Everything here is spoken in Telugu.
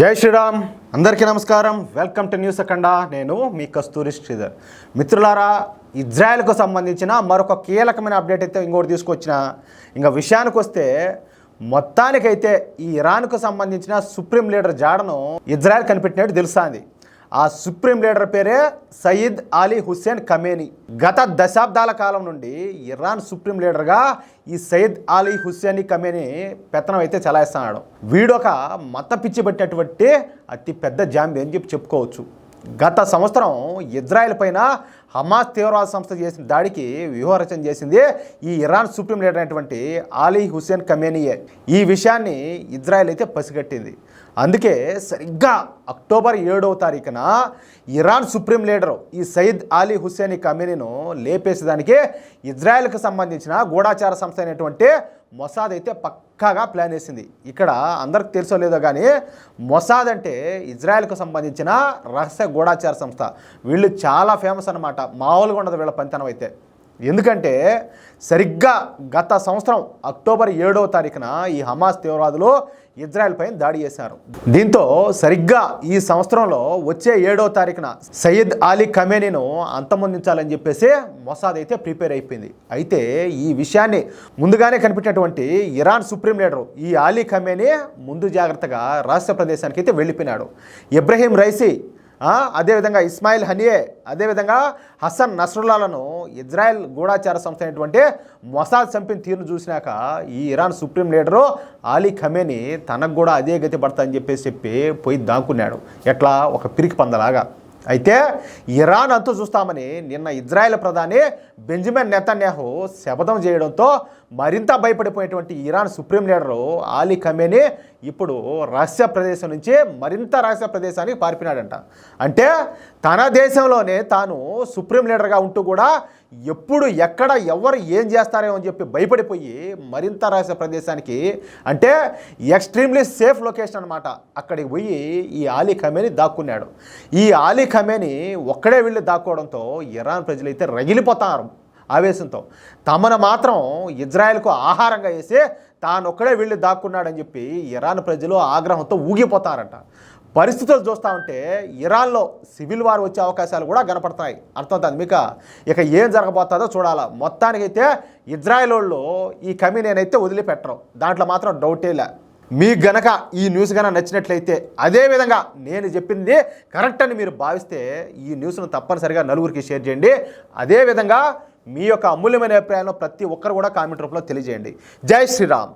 జై శ్రీరామ్. అందరికీ నమస్కారం. వెల్కమ్ టు న్యూస్ అఖండ. నేను మీ కస్తూరి శ్రీధర్. మిత్రులారా, ఇజ్రాయెల్కు సంబంధించిన మరొక కీలకమైన అప్డేట్ అయితే ఇంకోటి తీసుకొచ్చిన. ఇంకా విషయానికి వస్తే మొత్తానికైతే ఈ ఇరాన్కు సంబంధించిన సుప్రీం లీడర్ జాడను ఇజ్రాయెల్ కనిపెట్టినట్టు తెలుస్తుంది. ఆ సుప్రీం లీడర్ పేరే సయీద్ అలీ హుస్సేన్ ఖమేనీ. గత దశాబ్దాల కాలం నుండి ఇరాన్ సుప్రీం లీడర్గా ఈ సయీద్ అలీ హుస్సేన్ ఖమేనీ పెత్తనం అయితే చలాయిస్తున్నాడు. వీడొక మత పిచ్చి పట్టినటువంటి అతి పెద్ద జాంబీ అని చెప్పుకోవచ్చు. గత సంవత్సరం ఇజ్రాయెల్ పైన హమాస్ తీవ్రవాద సంస్థ చేసిన దాడికి వ్యూహరచన చేసింది ఈ ఇరాన్ సుప్రీం లీడర్ అయినటువంటి అలీ హుస్సేన్ ఖమేనీయే. ఈ విషయాన్ని ఇజ్రాయెల్ అయితే పసిగట్టింది. అందుకే సరిగ్గా అక్టోబర్ 7వ తారీఖున ఇరాన్ సుప్రీం లీడరు ఈ సయీద్ అలీ హుస్సేన్ ఖమేనీను లేపేసేదానికి ఇజ్రాయెల్కి సంబంధించిన గూఢాచార సంస్థ అయినటువంటి మొసాద్ అయితే పక్కాగా ప్లాన్ వేసింది. ఇక్కడ అందరికి తెలుసో లేదో కానీ మొసాద్ అంటే ఇజ్రాయెల్కు సంబంధించిన రహస్య గూఢాచార సంస్థ. వీళ్ళు చాలా ఫేమస్ అన్నమాట. మామూలుగా ఉండదు వీళ్ళ పనితనం అయితే. ఎందుకంటే సరిగ్గా గత సంవత్సరం అక్టోబర్ 7వ తారీఖున ఈ హమాస్ తీవ్రవాదులు ఇజ్రాయెల్ పైన దాడి చేశారు. దీంతో సరిగ్గా ఈ సంవత్సరంలో వచ్చే 7వ తారీఖున సయీద్ అలీ ఖమేనీను అంతమొందించాలని చెప్పేసి మొసాద్ అయితే ప్రిపేర్ అయిపోయింది. అయితే ఈ విషయాన్ని ముందుగానే కనిపెట్టినటువంటి ఇరాన్ సుప్రీం లీడరు ఈ అలీ ఖమేనీ ముందు జాగ్రత్తగా రహస్య ప్రదేశానికి అయితే వెళ్ళిపోయినాడు. ఇబ్రహీం రైసీ, అదేవిధంగా ఇస్మాయిల్ హనియే, అదేవిధంగా హసన్ నస్రుల్లాలను ఇజ్రాయెల్ గూఢాచార సంస్థ అయినటువంటి మొసాద్ చంపిన తీరును చూసినాక ఈ Iran supreme leader Ali Khamenei తనకు కూడా అదే గతి పడతా అని చెప్పి పోయి దాక్కున్నాడు. ఎట్లా? ఒక పిరికి పందలాగా. అయితే ఇరాన్ అంతు చూస్తామని నిన్న ఇజ్రాయెల్ ప్రధాని బెంజమిన్ నెతన్యాహు శపథం చేయడంతో మరింత భయపడిపోయినటువంటి Iran supreme leader Ali Khamenei ఇప్పుడు రహస్య ప్రదేశం నుంచి మరింత రహస్య ప్రదేశానికి పారిపోయినాడంట. అంటే తన దేశంలోనే తాను సుప్రీం లీడర్గా ఉంటూ కూడా ఎప్పుడు ఎక్కడ ఎవరు ఏం చేస్తారేమో అని చెప్పి భయపడిపోయి మరింత రహస్య ప్రదేశానికి, అంటే ఎక్స్ట్రీమ్లీ సేఫ్ లొకేషన్ అనమాట, అక్కడికి పోయి ఈ అలీ ఖమేనీ దాక్కున్నాడు. ఈ అలీ ఖమేనీ ఒక్కడే వెళ్ళి దాక్కోవడంతో ఇరాన్ ప్రజలైతే రగిలిపోతారు ఆవేశంతో. తమను మాత్రం ఇజ్రాయెల్కు ఆహారంగా వేసి తానొక్కడే వెళ్ళి దాక్కున్నాడని చెప్పి ఇరాన్ ప్రజలు ఆగ్రహంతో ఊగిపోతారంట. పరిస్థితులు చూస్తూ ఉంటే ఇరాన్లో సివిల్ వార్ వచ్చే అవకాశాలు కూడా కనపడతాయి. అర్థమవుతుంది మీకు. ఇక ఏం జరగబోతుందో చూడాలా. మొత్తానికైతే ఇజ్రాయెల్ వాళ్ళు ఈ ఖమేనీనైతే వదిలిపెట్టరు, దాంట్లో మాత్రం డౌటే లే. మీకు గనక ఈ న్యూస్ కనుక నచ్చినట్లయితే, అదేవిధంగా నేను చెప్పింది కరెక్ట్ అని మీరు భావిస్తే ఈ న్యూస్ను తప్పనిసరిగా నలుగురికి షేర్ చేయండి. అదేవిధంగా మీ యొక్క అమూల్యమైన అభిప్రాయాలను ప్రతి ఒక్కరు కూడా కామెంట్ రూపంలో తెలియజేయండి. జై శ్రీరామ్.